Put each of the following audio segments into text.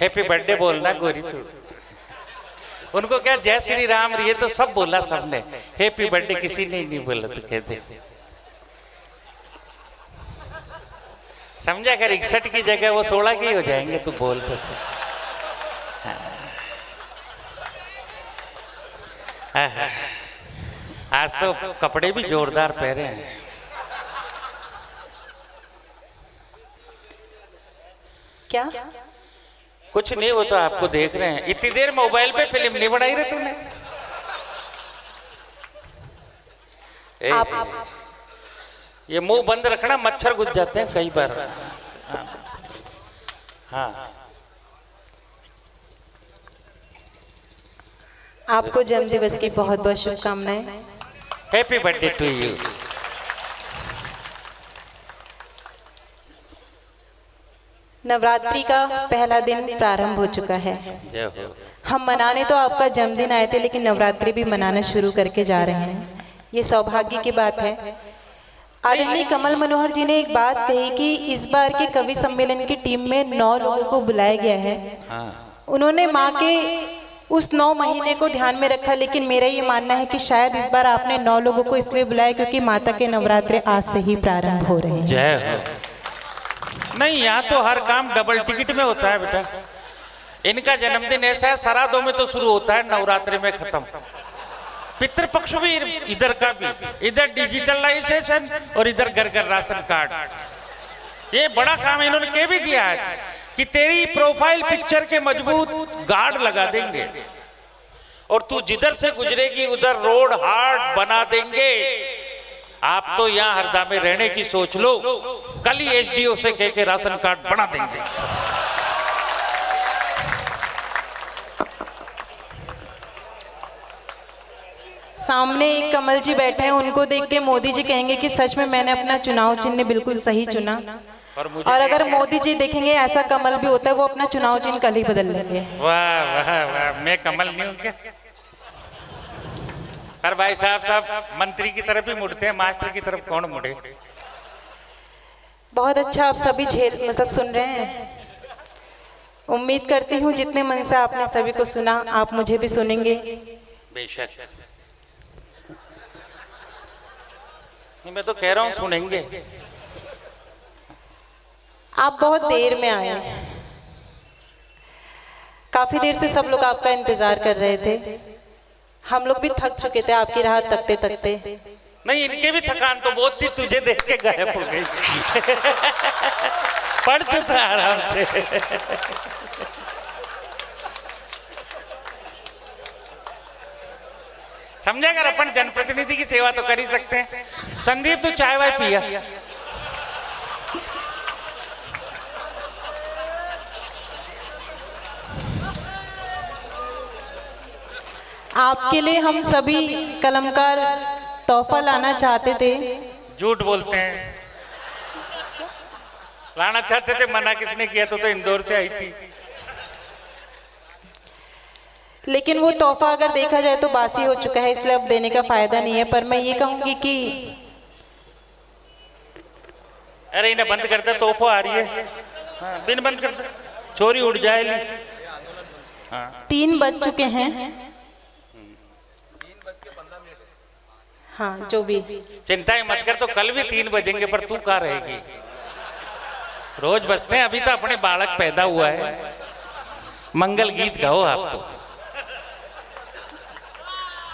Happy birthday बोलना गोरी तू। उनको क्या जय श्री राम ये तो सब बोला सबने, हैप्पी बर्थडे किसी ने नहीं बोला। तो कहते समझा कर 61 की जगह वो 16 की हो जाएंगे। तू बोल तो सही। आज तो कपड़े भी जोरदार पहने हैं। क्या कुछ नहीं, वो तो आपको देख रहे हैं। इतनी देर मोबाइल पे फिल्म नहीं बनाई रहे तूने। आप ये मुंह बंद रखना, मच्छर घुस जाते हैं कई बार। हाँ आपको जन्मदिवस की बहुत बहुत शुभकामनाएं। Happy birthday to you. Navratri का पहला दिन प्रारंभ हो चुका है। हम मनाने तो आपका जन्मदिन आए थे, लेकिन नवरात्रि भी मनाना शुरू करके जा रहे हैं। ये सौभाग्य की बात है। आदरणीय कमल मनोहर जी ने एक बात कही कि इस बार के कवि सम्मेलन की टीम में 9 लोगों को बुलाया गया है। उन्होंने माँ के उस 9 महीने को ध्यान में रखा, लेकिन मेरा ये मानना है कि शायद इस बार आपने 9 लोगों को इसलिए बुलाया क्योंकि माता के नवरात्रे आज से ही प्रारंभ हो रहे हैं। जय हो। नहीं, यहाँ तो हर काम डबल टिकट में होता है बेटा। इनका जन्मदिन ऐसा है, श्राद्धों में तो शुरू होता है, नवरात्रि में खत्म। पितृपक्ष भी इधर का भी, इधर डिजिटलाइजेशन और इधर घर घर राशन कार्ड। ये बड़ा काम इन्होंने कह भी दिया है कि तेरी प्रोफाइल पिक्चर के मजबूत गार्ड लगा देंगे और तू जिधर से गुजरेगी उधर रोड हार्ड बना देंगे। आप तो यहाँ हरदा में रहने की सोच लो, कल ही एसडीओ से कह के राशन कार्ड बना देंगे। सामने एक कमल जी बैठे हैं, उनको देख के मोदी जी कहेंगे कि सच में मैंने अपना चुनाव चिन्ह बिल्कुल सही चुना। और अगर मोदी जी देखेंगे ऐसा कमल भी होता है, वो अपना चुनाव चिन्ह कल ही बदल लेंगे। वाह वाह वाह, मैं कमल नहीं हूँ क्या? पर भाई साहब मंत्री की तरफ ही मुड़ते हैं, मास्टर की तरफ कौन मुड़े? बहुत अच्छा, आप सभी मतलब सुन रहे हैं। उम्मीद करती हूँ जितने मन से आपने सभी को सुना, आप मुझे भी सुनेंगे। बेशक, मैं तो कह रहा हूँ सुनेंगे। आप बहुत देर में आए, काफी देर से सब लोग आपका इंतजार कर रहे थे। हम लोग भी थक चुके थे आपकी राह तकते तकते। नहीं, इनके भी थकान तो बहुत थी, तुझे देख के गायब हो गई। पढ़ तो था आराम से। समझे, अगर अपन जनप्रतिनिधि की सेवा तो कर ही सकते हैं। संदीप, तू चाय वाय पिया? आपके लिए हम सभी कलमकार तोहफा लाना चाहते थे। झूठ बोलते हैं। लाना चाहते थे, मना किसने किया? तो इंदौर से आई थी। लेकिन वो तोहफा अगर देखा जाए तो बासी हो चुका है, इसलिए अब देने का फायदा नहीं है। पर मैं ये कहूंगी कि अरे इन्हें बंद कर दे, तोहफा आ रही है। हाँ, बिन बंद कर दे, चोरी उड़ जाएगी। हाँ। 3 बज चुके हैं। हाँ, जो भी चिंता ही मत कर, तो कल भी 3 बजेंगे, पर तू कहाँ रहेगी? रोज बजते हैं। अभी तो अपने बालक पैदा हुआ है। मंगल गीत गाओ आप तो।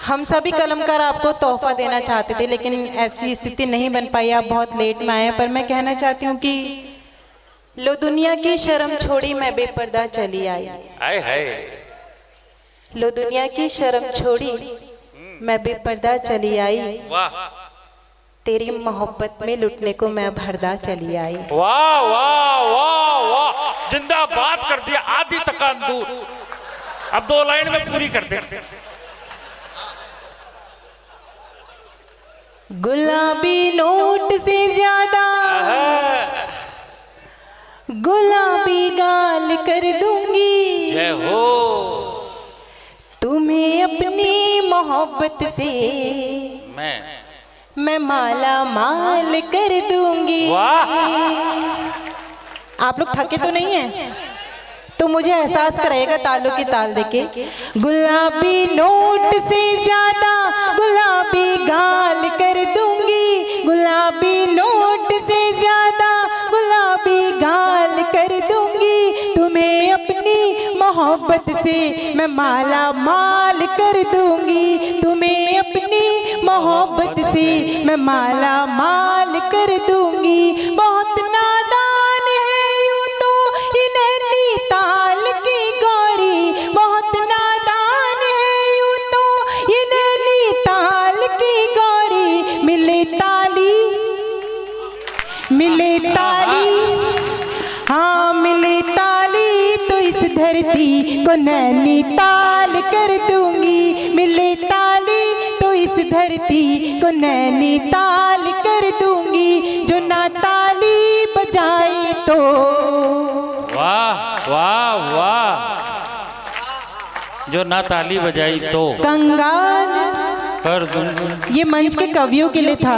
हम सभी कलमकार आपको तोहफा देना चाहते थे, लेकिन ऐसी स्थिति नहीं बन पाई। आप बहुत लेट में आए। पर मैं कहना चाहती हूँ कि लो दुनिया की शर्म छोड़ी मैं बेपर्दा चली आई। हाय हाय। लो दुनिया की शर्म छोड़ी मैं बेपर्दा चली आई। वाह। तेरी मोहब्बत में लुटने को मैं भरदा चली आई। वाह वाह वाह वाह, जिंदाबाद कर दिया। आधी थकान दूर। अब 2 लाइन में पूरी कर देते। गुलाबी नोट से ज्यादा गुलाबी गाल कर दूंगी। जय हो। तुम्हें अपनी मोहब्बत से मैं माला माल कर दूंगी। वाह। आप लोग थके तो नहीं हैं? तो मुझे एहसास कराएगा तालों की ताल देके। गुलाबी नोट से ज्यादा गुलाबी गाल कर दूंगी, गुलाबी नोट से ज्यादा गुलाबी गाल कर दूंगी, तुम्हें अपनी मोहब्बत से मैं माला माल कर दूंगी, तुम्हें अपनी मोहब्बत से मैं माला माल कर दूंगी। बहुत नादान है यूं तो ये नैनीताल की गौरी, बहुत नादान है यूं तो ये नैनीताल की गौरी, मिले ताली हाँ मिले ताली तो इस धरती को नैनीताल कर दूंगी, मिले ताली तो इस धरती को नैनीताल कर दूंगी, जो ना ताली बजाई तो। वाह वाह वाह, जो ना ताली बजाई तो कंगाल कर दूंगी। ये मंच के कवियों के लिए था,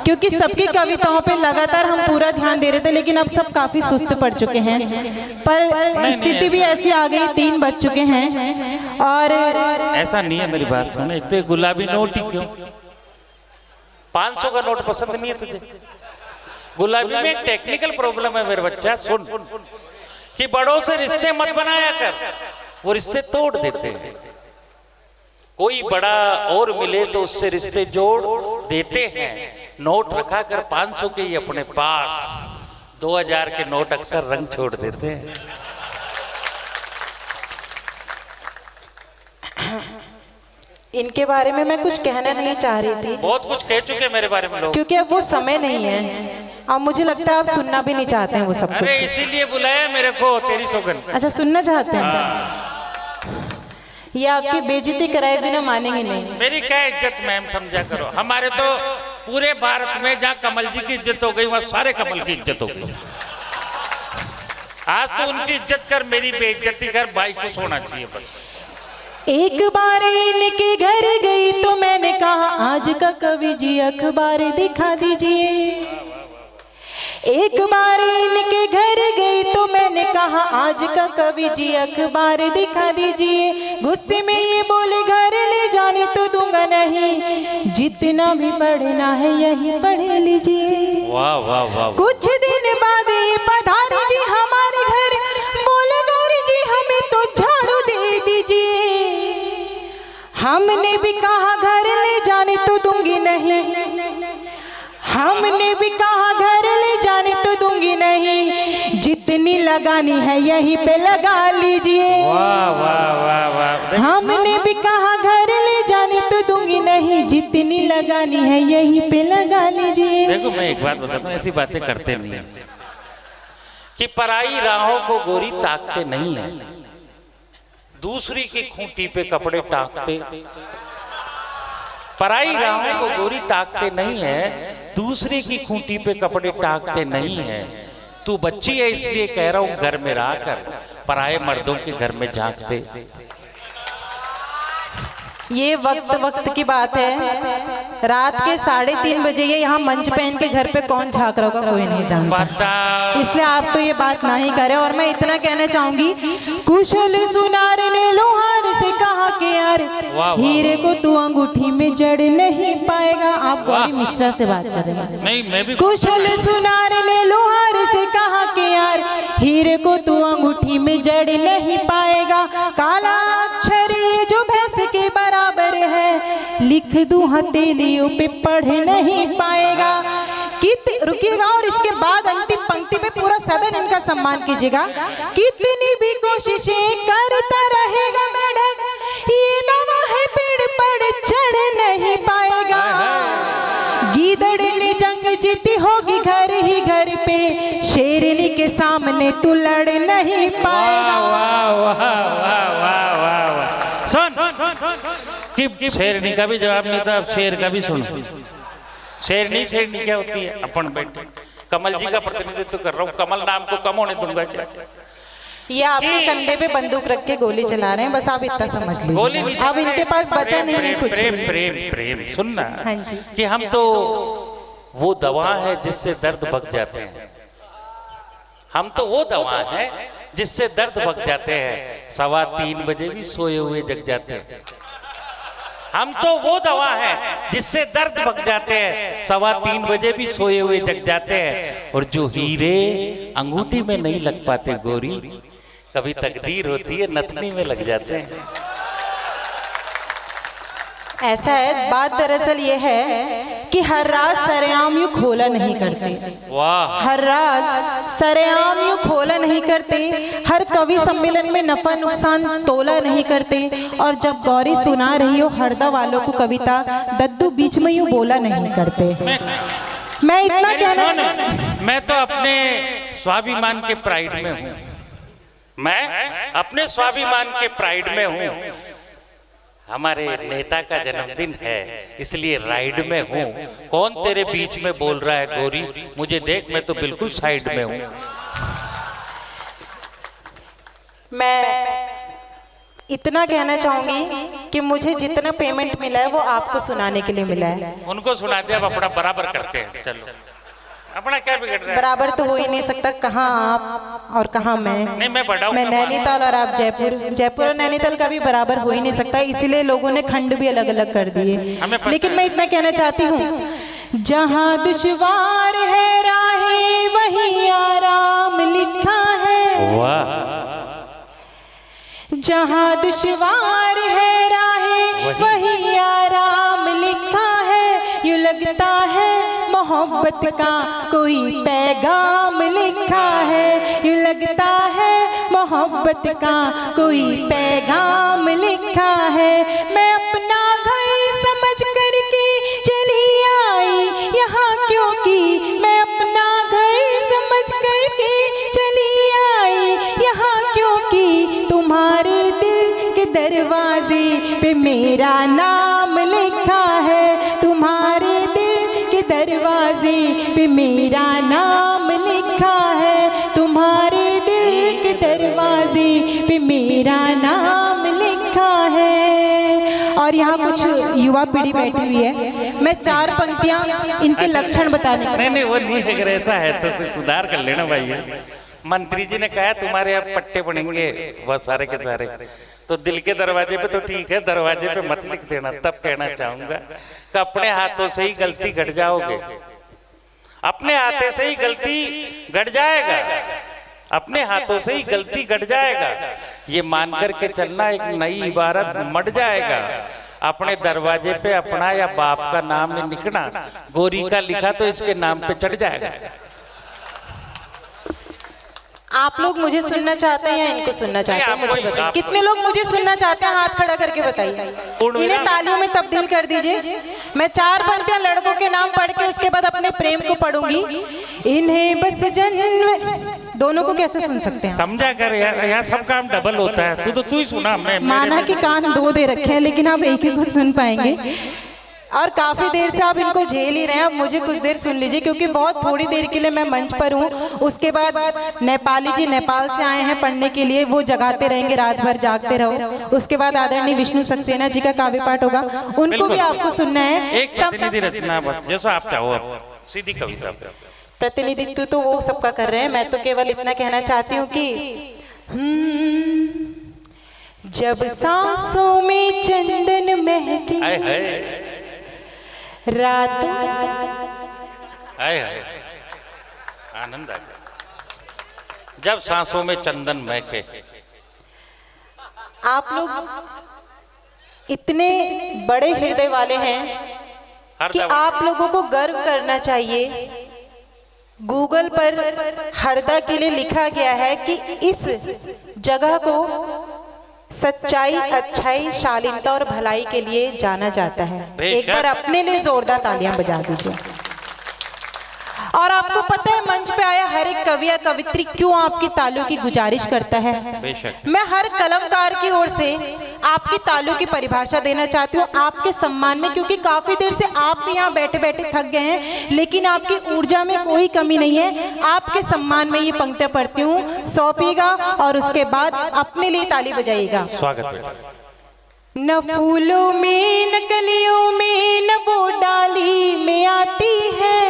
क्योंकि सबकी कविताओं पे लगातार हम पूरा ध्यान दे रहे थे, लेकिन अब सब काफी सुस्त पड़ चुके हैं। पर स्थिति भी ऐसी आ गई, 3 बज चुके हैं और ऐसा नहीं है। मेरी बात सुन, एक तो गुलाबी नोट ही क्यों, 500 का नोट पसंद नहीं है तुझे? गुलाबी में एक टेक्निकल प्रॉब्लम है मेरे बच्चा, सुन कि बड़ों से रिश्ते मत बनाया कर, वो रिश्ते तोड़ देते हैं। कोई बड़ा और मिले तो उससे रिश्ते जोड़ देते हैं। नोट रखा कर 500 के ही अपने पास, 2000 के नोट अक्सर रंग छोड़ देते हैं। इनके बारे में मैं कुछ कहना नहीं चाह रही थी, बहुत कुछ कह चुके मेरे बारे में लोग, क्योंकि अब वो समय नहीं है। अब मुझे लगता है आप सुनना भी नहीं चाहते हैं वो सब कुछ। अरे इसीलिए बुलाया मेरे को, तेरी सौगंध। अच्छा, सुनना चाहते हैं? ये आपकी बेइज्जती कराए बिना मानेंगे नहीं। मेरी क्या इज्जत मैम, समझा करो। हमारे तो पूरे भारत में जहाँ कमल जी की इज्जत हो गई, वहाँ सारे कमल की इज्जत हो गई। आज तो उनकी इज्जत कर, मेरी बेइज्जती कर, भाई को सोना चाहिए बस। एक बार इनके घर गई तो मैंने कहा आज का कवि जी अखबार दिखा दीजिए। एक बार इनके घर गई तो मैंने कहा आज का कवि जी अखबार दिखा दीजिए। गुस्से में ये बोले घर ले जाने तो दूंगा नहीं, जितना भी पढ़ना है यही पढ़ लीजिए। वाह वाह वाह। कुछ दिन बाद ये पधारी जी हमारे घर, बोले गौरी जी हमें तो झाड़ू दे दीजिए। हमने भी कहा घर ले जाने तो दूंगी नहीं, हमने भी कहा घर ले जाने तो दूंगी नहीं, जितनी लगानी है यहीं पे लगा लीजिए। वाह वाह वाह वाह। हमने भी कहा घर ले जाने तो दूंगी नहीं, जितनी लगानी है यहीं पे लगा लीजिए। देखो मैं एक बात बताता हूँ, ऐसी बातें करते नहीं है कि पराई राहों को गोरी ताकते नहीं है, दूसरी की खूंटी पे कपड़े टाकते। पराई राहों को गोरी ताकते नहीं है, दूसरे की खूंटी पे कपड़े टाकते नहीं है। तू बच्ची है इसलिए कह रहा हूं, घर में रह कर पराये मर्दों के घर में झांकते। ये वक्त की बात है, रात के 3:30 बजे ये यहाँ मंच पे इनके घर पे कौन झांक रहा होगा कोई नहीं जानता, इसलिए आप तो ये बात ना ही करें। और मैं इतना कहना चाहूंगी, कुशल सुनार ने लोहार से कहा कि यार हीरे को तू अंगूठी में जड़ नहीं पाएगा। आप गौरी मिश्रा से बात कर रहे हैं? नहीं, मैं भी। कुशल सुनार ने लोहार से कहा कि यार हीरे को तू अंगूठी में जड़ नहीं पाएगा। काला अक्षर ये जो भैंस के बराबर है, लिख दूं हथेलियों पे पढ़ नहीं पाएगा। रुकिएगा और इसके बाद अंतिम पंक्ति पे पूरा सदन इनका सम्मान कीजिएगा। कितनी भी कोशिशें करता रहेगा मेढक, ये दावा है पेड़ पर चढ़ नहीं पाएगा। गीदड़ ने जंग जीती होगी घर ही घर पे, शेरनी के सामने तू लड़ नहीं पाएगा। वाह वाह वाह वाह वाह वाह। सुन कि शेरनी का भी जवाब नहीं था, अब शेर का भी सुन। शेरनी क्या होती है? अपन बैठे कमल जी का प्रतिनिधित्व कर रहा हूँ, कमल नाम को कम होने दूंगा क्या? ये आपके कंधे पे बंदूक रख के गोली चला रहे हैं, बस आप इतना समझ लीजिए। गोली नहीं, अब इनके पास बचा नहीं है कुछ। प्रेम प्रेम प्रेम सुनना। हाँ जी। कि हम तो वो दवा है जिससे दर्द भग जाते हैं, हम तो वो दवा है जिससे दर्द भग जाते हैं, 3:15 बजे भी सोए हुए जग जाते हैं। हम तो वो दवा है जिससे दर्द भग जाते हैं, 3:15 बजे भी सोए हुए जग जाते हैं। और जो हीरे अंगूठी में नहीं लग पाते गोरी, कभी तकदीर होती है नथनी में लग जाते हैं। ऐसा है, बात दरअसल ये है कि हर राज सरेआम यूं खोला नहीं करते। वाह। हर राज सरेआम यूं खोला नहीं करते, हर कवि सम्मेलन में नफा नुकसान तोला नहीं करते। और जब गौरी सुना रही हो हरदा वालों को कविता, दद्दू बीच में यूं बोला नहीं करते। मैं इतना कहना, मैं तो अपने स्वाभिमान के प्राइड में हूँ, मैं अपने स्वाभिमान के प्राइड में हूँ। हमारे नेता का जन्मदिन है इसलिए राइड में हूँ। कौन तेरे बीच में बोल रहा है गोरी, मुझे देख, मैं तो बिल्कुल साइड में हूँ। मैं इतना कहना चाहूंगी कि मुझे जितना पेमेंट मिला है वो आपको सुनाने के लिए मिला है। उनको सुना दे, अब अपना बराबर करते हैं। चलो, अपना क्या बिगड़ रहा है? बराबर तो हो ही नहीं सकता, कहाँ आप और कहाँ मैं। नहीं, मैं बढ़ाऊंगा। मैं नैनीताल और आप जयपुर, जयपुर और नैनीताल का भी बराबर हो ही नहीं सकता, इसीलिए लोगों ने खंड भी अलग अलग कर दिए। लेकिन मैं इतना कहना चाहती हूँ, जहाँ दुश्वार है राहें वहीं आराम लिखा है। वाह। जहाँ दुश्वार है राहें वहीं आराम लिखा है। यूं लगता है मोहब्बत का कोई पैगाम लिखा है। यूं लगता है मोहब्बत का कोई पैगाम लिखा है। मैं अपना घर समझ करके चली आई यहाँ क्योंकि, मैं अपना घर समझ करके चली आई यहाँ क्योंकि, तुम्हारे दिल के दरवाजे पे मेरा नाम लिखा है। तुम्हारे दिल के दरवाजे पे मेरा नाम लिखा है। तुम्हारे दिल के दरवाजे पे मेरा नाम लिखा है। और यहाँ कुछ युवा पीढ़ी बैठी हुई है, मैं 4 पंक्तियाँ इनके लक्षण बताने का। नहीं, वो नहीं है, अगर ऐसा है तो कोई सुधार कर लेना भाई। मंत्री जी ने कहा तुम्हारे अब पट्टे बनेंगे बहुत सारे के सारे, तो दिल के दरवाजे पे तो ठीक है, दरवाजे पे मत लिख देना। तब कहना चाहूंगा कि अपने हाथों से ही गलती घट जाओगे, अपने हाथों से ही गलती घट जाएगा, अपने हाथों से ही गलती घट जाएगा। ये मान करके चलना, एक नई इबारत मट जाएगा। अपने दरवाजे पे अपना या बाप का नाम नहीं लिखना, गोरी का लिखा तो इसके नाम पे चढ़ जाएगा। आप लोग मुझे सुनना चाहते हैं या इनको सुनना चाहते हैं, मुझे बताइए। कितने लोग मुझे सुनना चाहते हैं, हाथ खड़ा करके बताइए। इन्हें तालियों में तब्दील कर दीजिए। मैं 4 पंक्तियां लड़कों के नाम पढ़ के उसके बाद अपने प्रेम को पढ़ूंगी। इन्हें बस जन्म, दोनों को कैसे सुन सकते हैं? समझा कर यार, यहाँ सब काम डबल होता है। तू ही सुना। मैं माना कि कान 2 दे रखे हैं, लेकिन आप एक ही को सुन पाएंगे। और काफी देर से आप इनको झेल ही रहे हैं, अब मुझे कुछ देर सुन लीजिए, क्योंकि बहुत थोड़ी देर के लिए मैं मंच पर हूँ। उसके बाद नेपाली जी नेपाल से आए हैं पढ़ने के लिए, वो जगाते रहेंगे, रात भर जागते रहो। उसके बाद आदरणीय विष्णु सक्सेना जी का काव्य पाठ होगा, उनको भी आपको सुनना है। एक प्रतिनिधि रचना जैसा आप चाहो, सीधी कविता। प्रतिनिधित्व तो वो सबका कर रहे हैं, मैं तो केवल इतना कहना चाहती हूँ कि जब सांसों में चंदन महके रात, आनंद आ गया। जब सांसों में चंदन महके। आप लोग इतने बड़े हृदय वाले हैं कि आप लोगों को गर्व करना चाहिए। गूगल पर हरदा के लिए लिखा गया है कि इस जगह को सच्चाई, अच्छाई, शालीनता और भलाई के लिए जाना जाता है। एक बार अपने लिए जोरदार तालियां बजा दीजिए। और आपको पता है मंच पे आया हर एक कवि या कवित्री क्यों आपकी तालियों की गुजारिश करता है? मैं हर कलमकार की ओर से आपकी तालियों की परिभाषा देना चाहती हूँ आपके सम्मान में, क्योंकि काफी देर से आप भी यहाँ बैठे बैठे थक गए हैं, लेकिन आपकी ऊर्जा में कोई कमी नहीं है। आपके सम्मान में ये पंक्तियां पढ़ती हूँ, सौंपिएगा और उसके बाद अपने लिए ताली बजाइएगा। स्वागत। न फूलों में न कलियों में न वो डाली में आती है,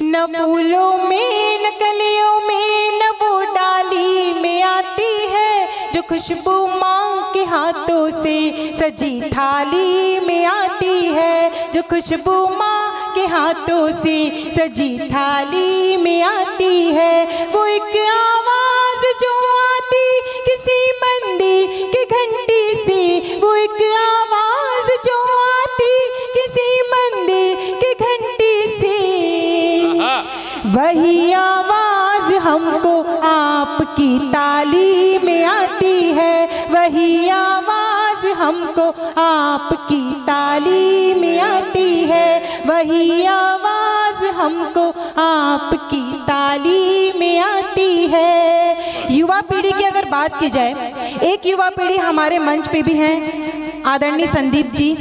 न फूलों में न कलियों में न खुशबू माँ के हाथों से सजी थाली में आती है, जो खुशबू माँ के हाथों से सजी थाली में आती है, वो एक आवाज जो आती किसी मंदिर के घंटी से, वो एक आवाज जो आती किसी मंदिर के घंटी से, वही आवाज हमको आपकी ताली में आती है, वही आवाज हमको आपकी ताली में आती है, वही आवाज हमको आपकी ताली में आती है। युवा पीढ़ी की अगर बात की जाए, एक युवा पीढ़ी हमारे मंच पे भी हैं, आदरणीय संदीप जी,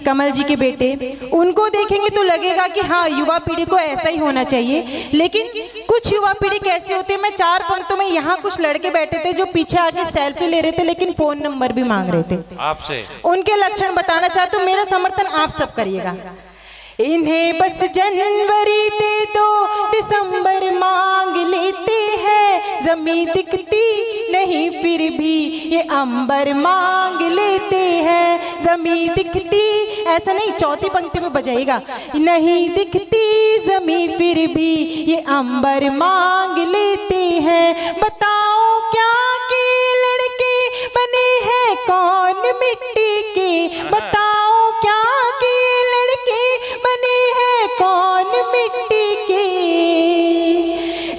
कमल जी के बेटे, उनको देखेंगे तो लगेगा कि हाँ युवा पीढ़ी को ऐसा ही होना चाहिए। लेकिन कुछ युवा पीढ़ी कैसे होते हैं, मैं 4 पंक्तों में यहाँ कुछ लड़के बैठे थे जो पीछे आके सेल्फी ले रहे थे लेकिन फोन नंबर भी मांग रहे थे आपसे। उनके लक्षण बताना चाहता हूँ, मेरा समर्थन आप सब करिएगा। इन्हें बस जनवरी दे दो, दिसंबर मांग लेते हैं, जमीन दिखती नहीं फिर भी ये अंबर मांग लेते हैं, जमीन दिखती, ऐसा नहीं, चौथी पंक्ति में बजाएगा, नहीं दिखती जमीन फिर भी ये अंबर मांग लेते हैं। बताओ क्या के लड़के बने हैं कौन मिट्टी के, बताओ क्या के लड़के बने हैं कौन मिट्टी के,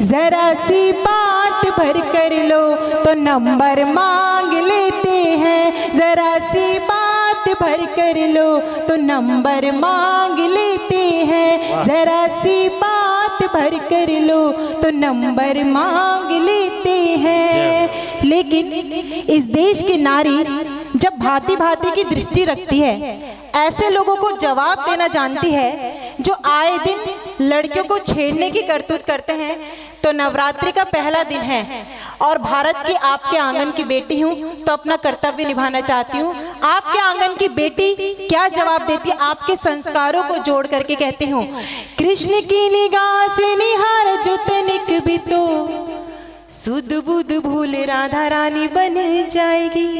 जरा सी बात भर कर लो तो नंबर मांग लेते हैं, जरा सी बात भर कर लो तो नंबर मांग लेते हैं, जरा सी बात भर कर लो तो नंबर मांग लेते हैं। लेकिन इस देश की नारी जब भांति भांति की दृष्टि रखती है, ऐसे लोगों को जवाब देना जानती है जो आए दिन लड़कियों को छेड़ने की करतूत करते हैं, तो नवरात्रि का पहला दिन है और भारत की आपके आंगन की बेटी हूँ तो अपना कर्तव्य निभाना चाहती हूँ। आपके आंगन की बेटी क्या जवाब देती है, आपके संस्कारों को जोड़ करके कहती हूँ, कृष्ण की निगाह से निहार जो तनिक भी तो सुध बुध भूल राधा रानी बन जाएगी,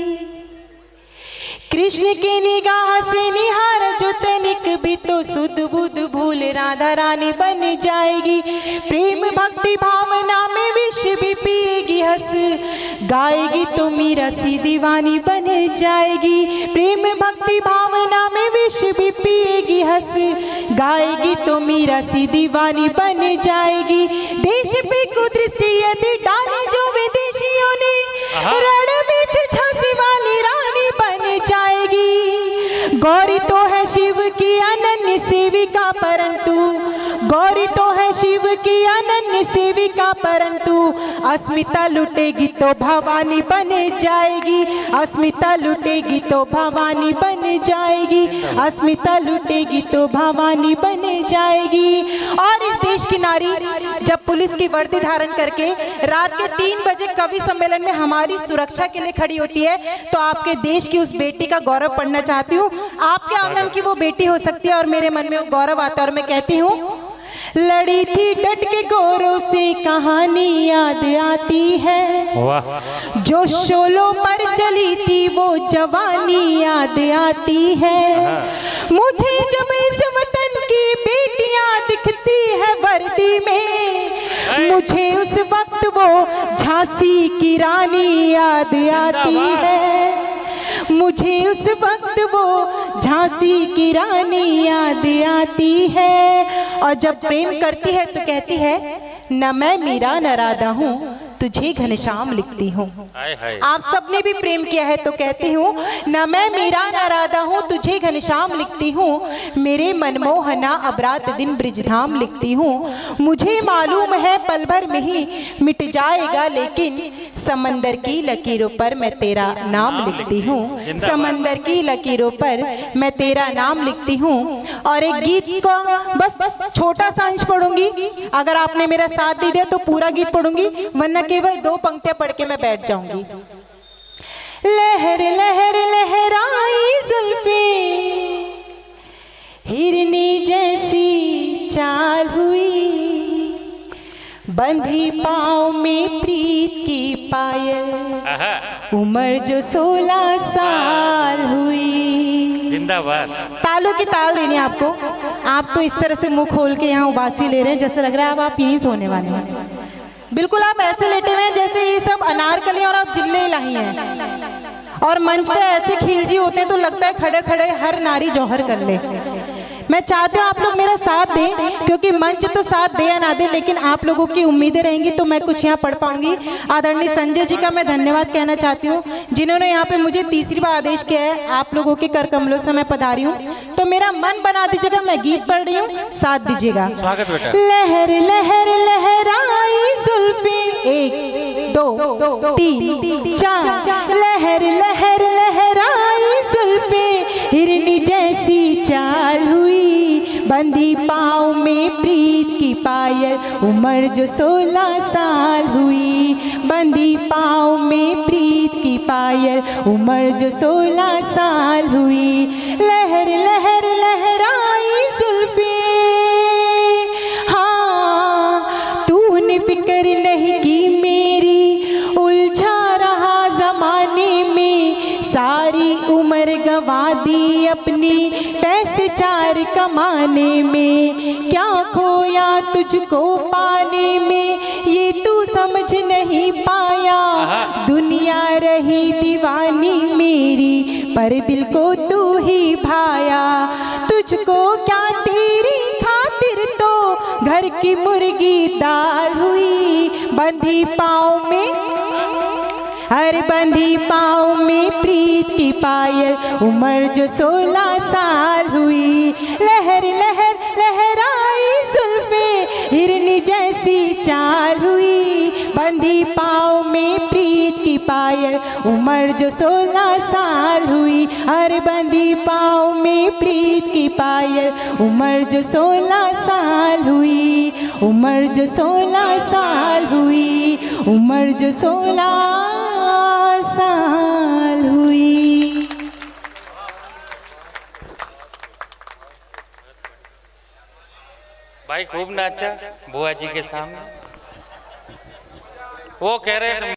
कृष्ण की निगाह से निहार जो तनिक भी तो सुध बुध भूल राधा रानी बन जाएगी, प्रेम भक्ति भावना में विष भी पिएगी हंस गाएगी तो मीरा सी दीवानी बन जाएगी, प्रेम भक्ति भावना में विष भी पिएगी हंस गाएगी तो मीरा सी दीवानी बन जाएगी। देश पे कुदृष्टि यदि डाली जो विदेशियों ने, रण बीच झांसी वाली रानी बन जाएगी, गौरी तो है शिव की अनन्य सेविका परंतु, गौरी तो है शिव की अनन्य सेविका परंतु अस्मिता लुटेगी तो भवानी बन जाएगी, अस्मिता लुटेगी तो भवानी बन जाएगी, अस्मिता लुटेगी तो भवानी बन जाएगी। और इस देश की नारी जब पुलिस की वर्दी धारण करके रात के 3 बजे कवि सम्मेलन में हमारी सुरक्षा के लिए खड़ी होती है, तो आपके देश की उस बेटी का गौरव पढ़ना चाहती हूँ। आपके आंगन की वो बेटी हो सकती है और मेरे मन में वो गौरव आता है और मैं कहती हूँ, लड़ी थी डट के गोरों से कहानी याद आती है, जो शोलों पर चली थी वो जवानी याद आती है, मुझे जब इस वतन की बेटियां दिखती है वर्दी में, मुझे उस वक्त वो झांसी की रानी याद आती है, मुझे उस वक्त वो झांसी की रानी याद आती है। और जब प्रेम करती है तो कहती है, न मैं मीरा न राधा हूँ तुझे घनश्याम लिखती हूँ। आप सबने भी प्रेम किया है तो कहती हूँ, न मैं मीरा न राधा हूँ तुझे घनश्याम लिखती हूँ, मेरे मनमोहना अब रात दिन ब्रिजधाम लिखती हूँ, मुझे मालूम है पल भर में ही मिट जाएगा लेकिन समंदर की लकीरों पर मैं तेरा नाम लिखती हूँ, समंदर की लकीरों पर मैं तेरा नाम लिखती हूँ। और एक गीत को बस छोटा सा अंश पढ़ूंगी, अगर आपने मेरा साथ दे दिया तो पूरा गीत पढ़ूंगी, वरना केवल 2 पंक्तियां पढ़ के मैं बैठ जाऊंगी। लहर लहर लहराई जुल्फे हिरनी जैसी चाल हुई, बंधी पाँव में प्रीत की पायल, उम्र जो 16 साल हुई। जिंदाबाद। तालों की ताल देनी है आपको। आप तो इस तरह से मुंह खोल के यहाँ उबासी ले रहे हैं जैसे लग रहा है अब आप यहीं सोने वाले हैं। बिल्कुल आप ऐसे लेटे हुए हैं जैसे ये सब अनारकली और आप जिल्ले इलाही हैं, और मंच पे ऐसे खिलजी होते हैं तो लगता है खड़े खड़े हर नारी जौहर कर ले। मैं चाहती हूँ आप लोग मेरा साथ दें, क्योंकि मंच तो साथ दे या ना दे, लेकिन आप लोगों की उम्मीदें रहेंगी तो मैं कुछ यहाँ पढ़ पाऊंगी। आदरणीय संजय जी का मैं धन्यवाद कहना चाहती हूँ, जिन्होंने यहाँ पे मुझे तीसरी बार आदेश किया है। आप लोगों के कर कमलों से मैं पधारी हूँ, तो मेरा मन बना दीजिएगा। मैं गीत पढ़ रही हूँ, साथ दीजिएगा। स्वागत बेटा। लहर लहर लहराई जुल्फी, 1 2 3 4, लहर लहर लहराई जुल्फी, हिरनी जैसी चाल हुई, बंधी पाँव में प्रीत की पायल, उम्र जो 16 साल हुई। बंधी पाँव में प्रीत की पायल, उम्र जो 16 साल हुई। लहर लहर लहराई जुल्फी, हाँ तूने फिक्र नहीं की मेरी, उलझा रहा जमाने में, सारी उम्र गवा दी अपनी पैसे 4 कमाने में। क्या खोया तुझको पाने में, ये तू समझ नहीं पाया, दुनिया रही दीवानी मेरी, पर दिल को तू ही भाया। तुझको क्या तेरी खातिर तो घर की मुर्गी दाल हुई, बंधी पाँव में, हर बंधी पाँव में प्रीत की पायल, उम्र जो 16 साल हुई। लहर लहर लहराई जुल्फे, हिरनी जैसी चाल हुई, बंधी पाँव में प्रीत की पायल, उम्र जो 16 साल हुई। हर बंधी पाँव में प्रीत की पायल, उम्र जो 16 साल हुई, उम्र जो 16 साल हुई, उम्र जो 16 साल हुई। भाई खूब नाचा बुआ जी के सामने। वो कह रहे